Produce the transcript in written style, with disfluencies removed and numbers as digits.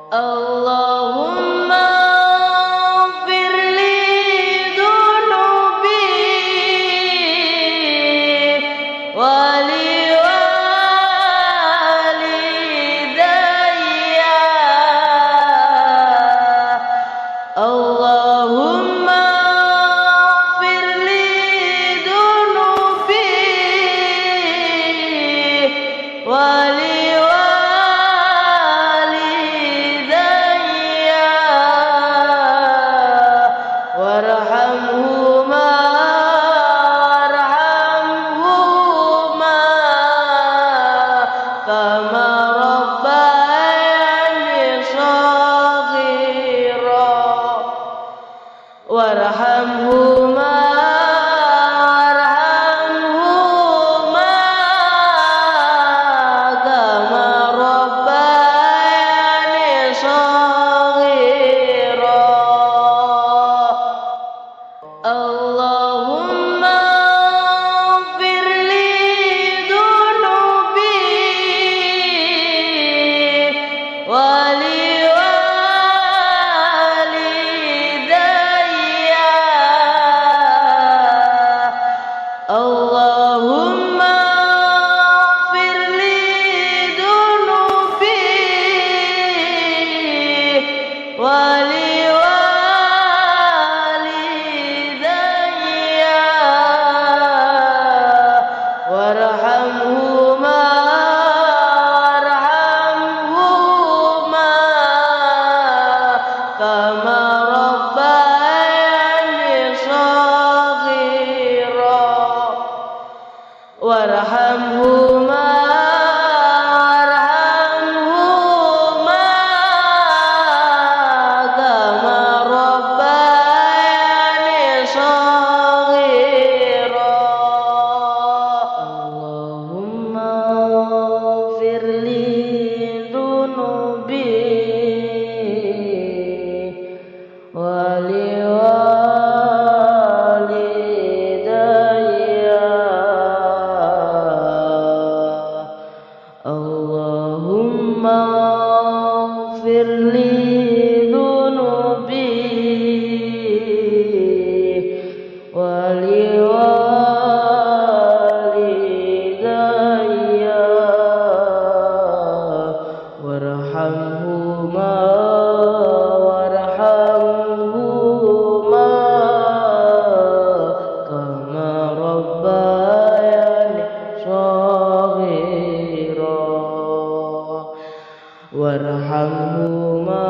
Allahumma Firli dunubi wali walidayya. Allahumma Firli dunubi wali warhamhuma kama rabbayani shaghira. Allahumma firli dunubi wali Allahumma firli dunubi wali walidayya warhamhuma kama rabbayani shaghira. Warhamhuma kama rabbayani shaghira. Allahumma firli dunubi wali Allahumma firli dunubi wali walidayya warhamhuma kama rabbayani shaghira. Warhamhuma